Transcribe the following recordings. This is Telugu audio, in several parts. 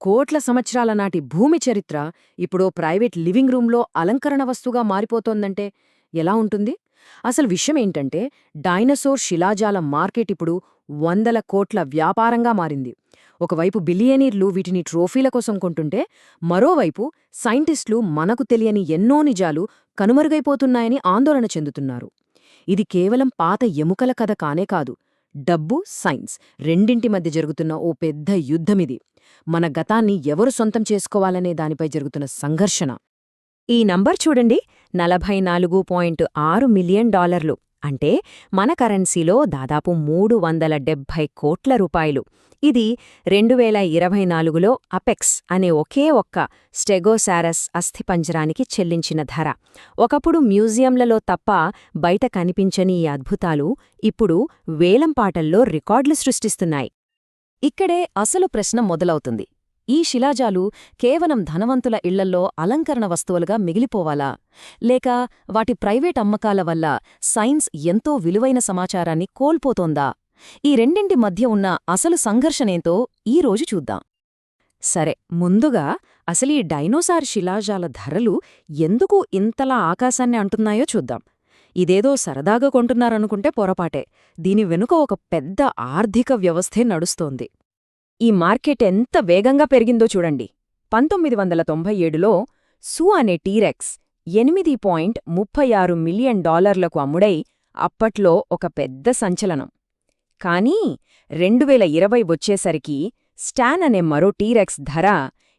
కోట్ల సంవత్సరాల నాటి భూమి చరిత్ర ఇప్పుడో ప్రైవేట్ లివింగ్ రూంలో అలంకరణ వస్తుగా మారిపోతోందంటే ఎలా ఉంటుంది? అసలు విషయమేంటంటే, డైనోసార్ శిలాజాల మార్కెట్ ఇప్పుడు వందల కోట్ల వ్యాపారంగా మారింది. ఒకవైపు బిలియనీర్లు వీటిని ట్రోఫీల కోసం కొంటుంటే, మరోవైపు సైంటిస్టులు మనకు తెలియని ఎన్నో నిజాలు కనుమరుగైపోతున్నాయని ఆందోళన చెందుతున్నారు. ఇది కేవలం పాత ఎముకల కథ కానే కాదు. డబ్బు, సైన్స్ రెండింటి మధ్య జరుగుతున్న ఓ పెద్ద యుద్ధమిది. మన గతాన్ని ఎవరు సొంతం చేసుకోవాలనే దానిపై జరుగుతున్న సంఘర్షణ. ఈ నంబర్ చూడండి, 44.6 మిలియన్ డాలర్లు. అంటే మన కరెన్సీలో దాదాపు 370 కోట్ల రూపాయలు. ఇది 2024లో అపెక్స్ అనే ఒకే ఒక్క స్టెగోసారస్ అస్థిపంజరానికి చెల్లించిన ధర. ఒకప్పుడు మ్యూజియంలలో తప్ప బయట కనిపించని ఈ అద్భుతాలు ఇప్పుడు వేలంపాటల్లో రికార్డులు సృష్టిస్తున్నాయి. ఇక్కడే అసలు ప్రశ్న మొదలవుతుంది. ఈ శిలాజాలు కేవలం ధనవంతుల ఇళ్లల్లో అలంకరణ వస్తువులుగా మిగిలిపోవాలా? లేక వాటి ప్రైవేట్ అమ్మకాల వల్ల సైన్స్ ఎంతో విలువైన సమాచారాన్ని కోల్పోతోందా? ఈ రెండింటి మధ్య ఉన్న అసలు సంఘర్షణేంతో ఈరోజు చూద్దాం. సరే, ముందుగా అసలు ఈ డైనోసార్ శిలాజాల ధరలు ఎందుకు ఇంతలా ఆకాశాన్ని అంటున్నాయో చూద్దాం. ఇదేదో సరదాగా కొంటున్నారనుకుంటే పొరపాటే. దీని వెనుక ఒక పెద్ద ఆర్థిక వ్యవస్థే నడుస్తోంది. ఈ మార్కెట్ ఎంత వేగంగా పెరిగిందో చూడండి. 1997లో సూ అనే టీరెక్స్ $8.36 మిలియన్ అమ్ముడై అప్పట్లో ఒక పెద్ద సంచలనం. కానీ 2020 వచ్చేసరికి స్టాన్ అనే మరో టీరెక్స్ ధర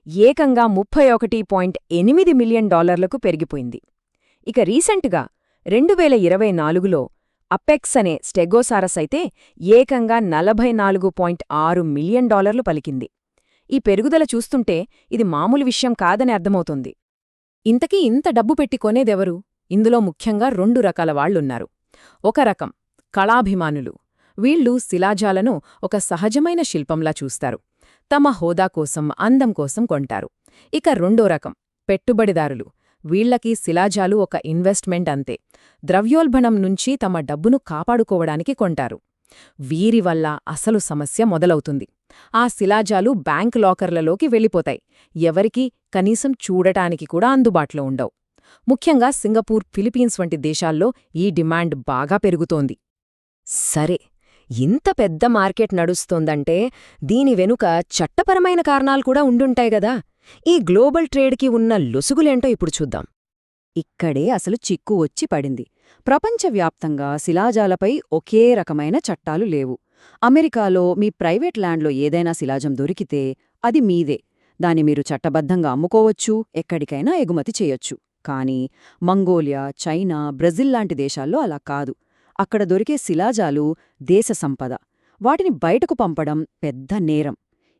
ఏకంగా $31.8 మిలియన్ పెరిగిపోయింది. ఇక రీసెంట్గా 2024లో అపెక్స్ అనే స్టెగోసారస్ అయితే ఏకంగా $44.6 మిలియన్ పలికింది. ఈ పెరుగుదల చూస్తుంటే ఇది మామూలు విషయం కాదని అర్థమవుతుంది. ఇంతకీ ఇంత డబ్బు పెట్టి కొనేదెవరు? ఇందులో ముఖ్యంగా 2 రకాల వాళ్లున్నారు. ఒక రకం కళాభిమానులు. వీళ్లు శిలాజాలను ఒక సహజమైన శిల్పంలా చూస్తారు. తమ హోదా కోసం, అందం కోసం కొంటారు. ఇక రెండో రకం పెట్టుబడిదారులు. వీళ్లకి శిలాజాలు ఒక ఇన్వెస్ట్మెంట్ అంతే. ద్రవ్యోల్బణం నుంచి తమ డబ్బును కాపాడుకోవడానికి కొంటారు. వీరి వల్ల అసలు సమస్య మొదలవుతుంది. ఆ శిలాజాలు బ్యాంక్ లాకర్లలోకి వెళ్ళిపోతాయి. ఎవరికీ కనీసం చూడటానికి కూడా అందుబాటులో ఉండవు. ముఖ్యంగా సింగపూర్, ఫిలిపీన్స్ వంటి దేశాల్లో ఈ డిమాండ్ బాగా పెరుగుతోంది. సరే, ఇంత పెద్ద మార్కెట్ నడుస్తోందంటే దీని వెనుక చట్టపరమైన కారణాలు కూడా ఉండుంటాయి గదా. ఈ గ్లోబల్ ట్రేడ్కి ఉన్న లొసుగులేంటో ఇప్పుడు చూద్దాం. ఇక్కడే అసలు చిక్కు వచ్చి పడింది. ప్రపంచవ్యాప్తంగా శిలాజాలపై ఒకే రకమైన చట్టాలు లేవు. అమెరికాలో మీ ప్రైవేట్ ల్యాండ్లో ఏదైనా శిలాజం దొరికితే అది మీదే. దాన్ని మీరు చట్టబద్ధంగా అమ్ముకోవచ్చు, ఎక్కడికైనా ఎగుమతి చేయొచ్చు. కానీ మంగోలియా, చైనా, బ్రెజిల్ లాంటి దేశాల్లో అలా కాదు. అక్కడ దొరికే శిలాజాలు దేశ సంపద. వాటిని బయటకు పంపడం పెద్ద నేరం.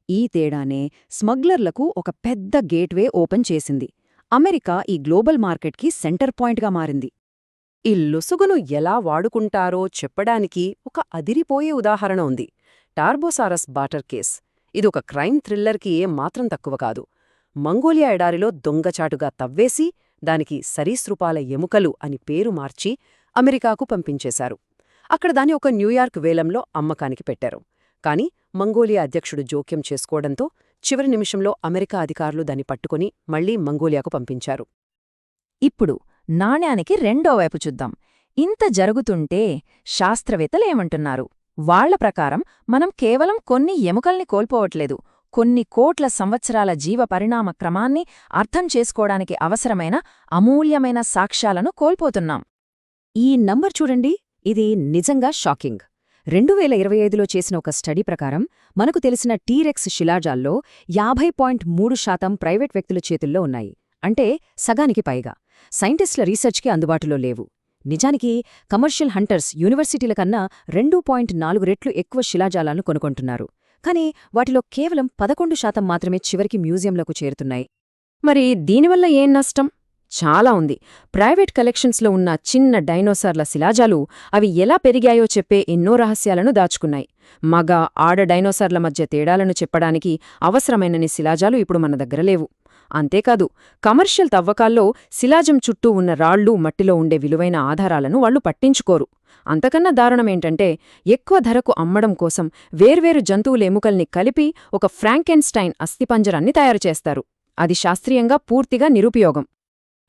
ఈ తేడానే స్మగ్లర్లకు ఒక పెద్ద గేట్వే ఓపెన్ చేసింది. అమెరికా ఈ గ్లోబల్ మార్కెట్కి సెంటర్ పాయింట్గా మారింది. ఈ లొసుగును ఎలా వాడుకుంటారో చెప్పడానికి ఒక అదిరిపోయే ఉదాహరణ ఉంది. టార్బోసారస్ బాటర్ కేస్. ఇదొక క్రైమ్ థ్రిల్లర్కి ఏమాత్రం తక్కువ కాదు. మంగోలియా ఎడారిలో దొంగచాటుగా తవ్వేసి దానికి సరీసృపాల ఎముకలు అని పేరు మార్చి అమెరికాకు పంపించేశారు. అక్కడ దాన్ని ఒక న్యూయార్క్ వేలంలో అమ్మకానికి పెట్టారు. కాని మంగోలియా అధ్యక్షుడు జోక్యం చేసుకోవడంతో చివరి నిమిషంలో అమెరికా అధికారులు దాన్ని పట్టుకుని మళ్లీ మంగోలియాకు పంపించారు. ఇప్పుడు నాణ్యానికి రెండో వైపు చూద్దాం. ఇంత జరుగుతుంటే శాస్త్రవేత్తలేమంటున్నారు? వాళ్ల ప్రకారం మనం కేవలం కొన్ని ఎముకల్ని కోల్పోవట్లేదు, కొన్ని కోట్ల సంవత్సరాల జీవ పరిణామ క్రమాన్ని అర్థం చేసుకోవడానికి అవసరమైన అమూల్యమైన సాక్ష్యాలను కోల్పోతున్నాం. ఈ నంబర్ చూడండి, ఇది నిజంగా షాకింగ్. 2025లో చేసిన ఒక స్టడీ ప్రకారం మనకు తెలిసిన టీరెక్స్ శిలాజాల్లో 50.3% ప్రైవేట్ వ్యక్తుల చేతుల్లో ఉన్నాయి. అంటే సగానికి పైగా. సైంటిస్టుల రీసెర్చ్కి అందుబాటులో లేవు. నిజానికి కమర్షియల్ హంటర్స్ యూనివర్సిటీల కన్నా 2.4 రెట్లు ఎక్కువ శిలాజాలను కొనుక్కుంటున్నారు. కానీ వాటిలో కేవలం 11% మాత్రమే చివరికి మ్యూజియంలకు చేరుతున్నాయి. మరి దీనివల్ల ఏం నష్టం? చాలా ఉంది. ప్రైవేట్ కలెక్షన్స్లో ఉన్న చిన్న డైనోసార్ల శిలాజాలు అవి ఎలా పెరిగాయో చెప్పే ఎన్నో రహస్యాలను దాచుకున్నాయి. మగ, ఆడ డైనోసార్ల మధ్య తేడాలను చెప్పడానికి అవసరమైనన్ని శిలాజాలు ఇప్పుడు మన దగ్గర లేవు. అంతేకాదు, కమర్షియల్ తవ్వకాల్లో శిలాజం చుట్టూ ఉన్న రాళ్ళు, మట్టిలో ఉండే విలువైన ఆధారాలను వాళ్లు పట్టించుకోరు. అంతకన్నా దారుణమేంటంటే, ఎక్కువ ధరకు అమ్మడం కోసం వేర్వేరు జంతువుల ఎముకల్ని కలిపి ఒక ఫ్రాంకెన్స్టైన్ అస్థిపంజరాన్ని తయారుచేస్తారు. అది శాస్త్రీయంగా పూర్తిగా నిరుపయోగం.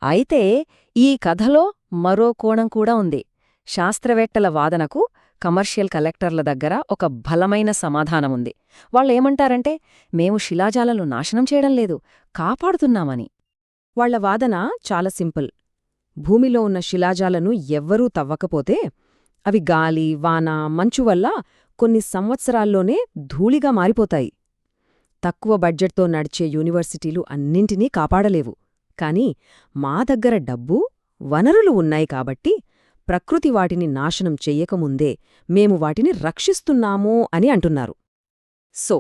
అయితే ఈ కథలో మరో కోణం కూడా ఉంది. శాస్త్రవేత్తల వాదనకు కమర్షియల్ కలెక్టర్ల దగ్గర ఒక బలమైన సమాధానముంది. వాళ్ళేమంటారంటే, మేము శిలాజాలను నాశనం చేయడం లేదు, కాపాడుతున్నామని. వాళ్ల వాదన చాలా సింపుల్. భూమిలో ఉన్న శిలాజాలను ఎవ్వరూ తవ్వకపోతే అవి గాలి, వాన, మంచు వల్ల కొన్ని సంవత్సరాల్లోనే ధూళిగా మారిపోతాయి. తక్కువ బడ్జెట్తో నడిచే యూనివర్సిటీలు అన్నింటినీ కాపాడలేవు. కాని మా దగ్గర డబ్బు, వనరులు ఉన్నాయి కాబట్టి ప్రకృతి వాటిని నాశనం చెయ్యకముందే మేము వాటిని రక్షిస్తున్నాము అని అంటున్నారు. సో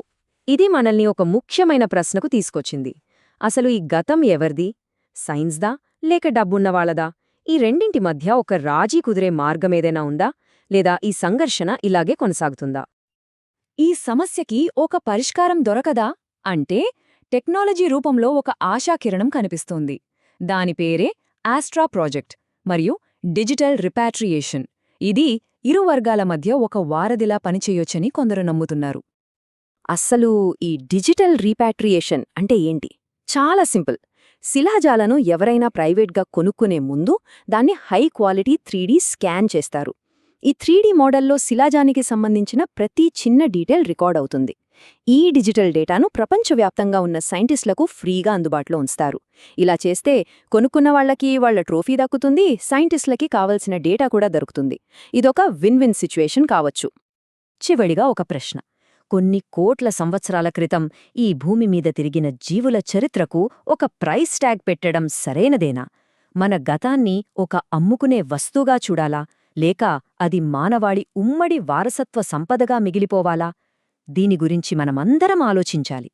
ఇది మనల్ని ఒక ముఖ్యమైన ప్రశ్నకు తీసుకొచ్చింది. అసలు ఈ గతం ఎవరిది? సైన్స్దా లేక డబ్బున్నవాళ్లదా? ఈ రెండింటి మధ్య ఒక రాజీ కుదిరే మార్గమేదైనా ఉందా? లేదా ఈ సంఘర్షణ ఇలాగే కొనసాగుతుందా? ఈ సమస్యకి ఒక పరిష్కారం దొరకదా అంటే టెక్నాలజీ రూపంలో ఒక ఆశాకిరణం కనిపిస్తోంది. దాని పేరే ఆస్ట్రా ప్రాజెక్ట్ మరియు డిజిటల్ రిపాట్రియేషన్. ఇది ఇరు వర్గాల మధ్య ఒక వారధిలా పనిచేయొచ్చని కొందరు నమ్ముతున్నారు. అస్సలు ఈ డిజిటల్ రీపాట్రియేషన్ అంటే ఏంటి? చాలా సింపుల్. శిలాజాలను ఎవరైనా ప్రైవేట్గా కొనుక్కునే ముందు దాన్ని హై క్వాలిటీ 3D స్కాన్ చేస్తారు. ఈ 3D మోడల్లో శిలాజానికి సంబంధించిన ప్రతి చిన్న డీటెయిల్ రికార్డ్ అవుతుంది. ఈ డిజిటల్ డేటాను ప్రపంచవ్యాప్తంగా ఉన్న సైంటిస్టులకు ఫ్రీగా అందుబాటులో ఉంచుతారు. ఇలా చేస్తే కొనుక్కున్న వాళ్లకి వాళ్ల ట్రోఫీ దక్కుతుంది, సైంటిస్టులకి కావలసిన డేటా కూడా దొరుకుతుంది. ఇదొక విన్ విన్ సిచ్యువేషన్ కావచ్చు. చివడిగా ఒక ప్రశ్న. కొన్ని కోట్ల సంవత్సరాల క్రితం ఈ భూమి మీద తిరిగిన జీవుల చరిత్రకు ఒక ప్రైస్ ట్యాగ్ పెట్టడం సరైనదేనా? మన గతాన్ని ఒక అమ్ముకునే వస్తువుగా చూడాలా, లేక అది మానవాళి ఉమ్మడి వారసత్వ సంపదగా మిగిలిపోవాలా? దీని గురించి మనమందరం ఆలోచించాలి.